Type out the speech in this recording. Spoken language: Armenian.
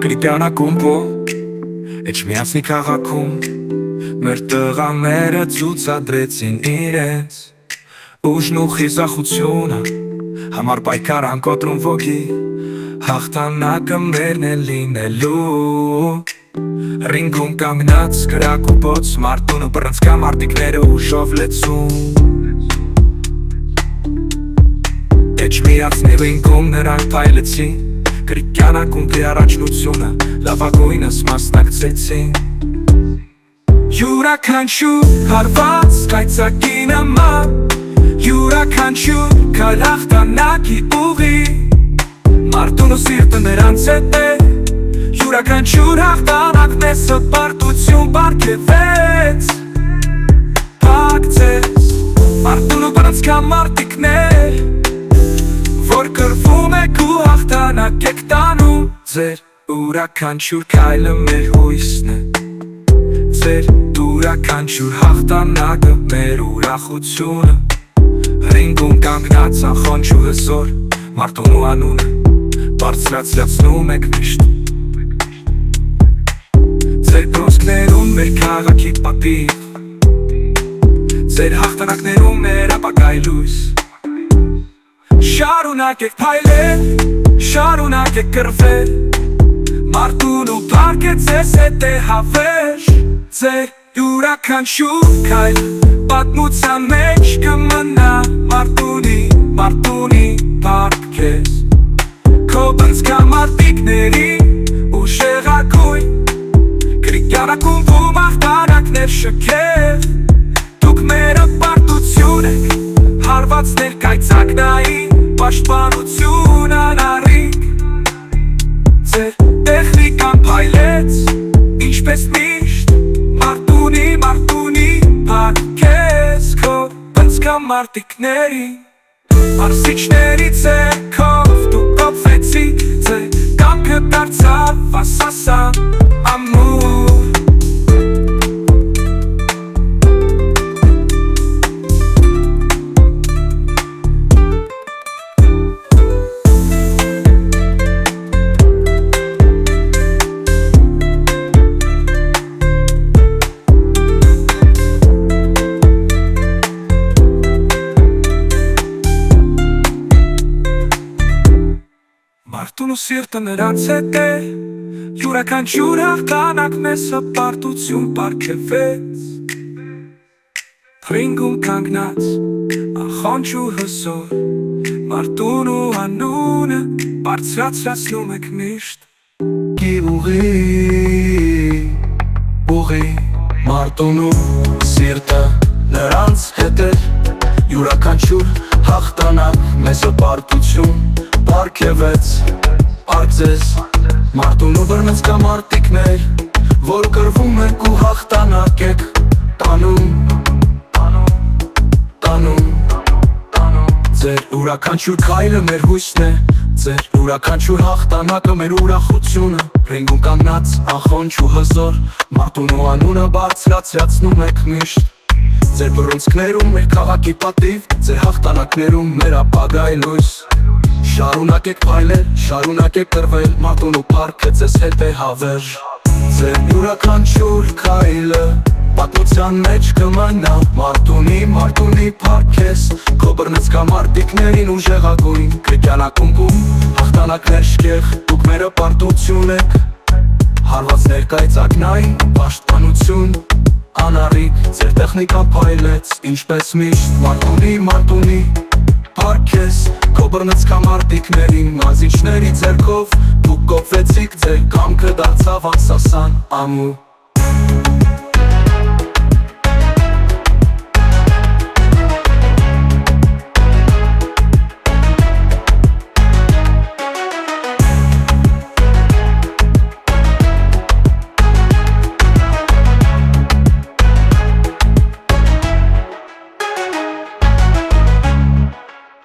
Կրիպյանակումբո Էջ միացնի քաղաքում Մեր տղաները ցուցադրեցին իրենց Ուժն ու խիզախությունը Համար պայքար անկոտրում ոգի Հաղթանակը մերն է լինելու Ռինգում կանգնած կրակուբոց Մարդունը բռնցքա մարդիկները ուժով լեցում Էջ միացնի ռինգում նրանք փայլեցին Կրիպյանակումբի առաջնությունը լավագույնս մասնակցեցին Յուրաքանչյուր հարված կայծակի նման Յուրաքանչյուր քայլ հաղթանակի ուղի Մարդուն ու սիրտը նրանց հետ է Յուրաքանչյուր հաղթանակն է սպարտություն պարգևեց Փակցեց Մարդուն ու բռնցքա մարդիկներ Որ կռվում եք ու հաղթանակ եք տանում Ձեր յուրաքանչյուր քայլը մեր հույսն է Ձեր յուրաքանչյուր հաղթանակը մեր ուրախությունը Ռինգում կանգնած անխոնջ ու հզոր Մարդուն ու անունը բարձրացնում եք միշտ Ձեր բրոնզկներում մեր քաղաքի պատիվ Ձեր հաղթանակներում մեր ապագայի լույս Շարունակեք փայլել, շարունակեք կռվել Մարդուն ու փառքը ձեզ հետ է հավերժ Ձեր յուրաքանչյուր քայլ պատմության մեջ կմնա Մարդունի փառքես Քո բռնցքա մարդիկների ուժեղագույն Կրիպյանակումբում հաղթանակներ շքեղ Դուք մեր պարտություն եք Հարվածներ կայծակնային Պաշտպանություն անառիկ Ձեր տեխնիկան փայլեց Ինչպես միշտ Մարդունի փառքես Քո բռնցքա մարդիկների Մարզիչների ձեռքով դուք կոփվեցիք Ձեր կամքը դարձավ ասասան ամուր Մարդուն ու սիրտը նրանց հետ է Յուրաքանչյուր հաղթանակն է սպարտություն պարգևեց Ռինգում կանգնած անխոնջ ու հզոր Մարդուն ու անունը բարձրացնում եք միշտ Կի ուղի Մարդուն ու սիրտը նրանց հետ է Յուրաքանչյուր հաղթանակ մեզ սպարտություն պարգևեց Արձես Մարդուն ու բռնցքա մարդիկներ Որ կռվում եք ու հաղթանակ եք տանում Ձեր յուրաքանչյուր քայլը մեր հույսն է Ձեր յուրաքանչյուր հաղթանակը մեր ուրախությունը Ռինգում կանգնած անխոնջ ու հզոր Մարդուն ու անունը բարձրացնում եք միշտ Ձեր բռունցքներում մեր քաղաքի պատիվ Ձեր հաղթանակներում մեր ապագայի լույս Շարունակեք փայլել, շարունակեք կռվել Մարդուն ու փառքը ձեզ հետ է հավերժ Ձեր յուրաքանչյուր քայլը պատմության մեջ կմնա Մարդունի փառքես Քո բռնցքա մարդիկներին ուժեղագույն Կրիպյանակումբում հաղթանակներ շքեղ Դուք մեր պարտություն եք Հարվածներ կայծակնային պաշտպանություն Անառիկ ձեր տեխնիկան փայլեց Ինչպես միշտ Մարդունի Փառքես Քո բռնցքա մարդիկներին Մարզիչների ձեռքով Դուք կոփվեցիք ձեր կամքը դարձավ ասասան ամուր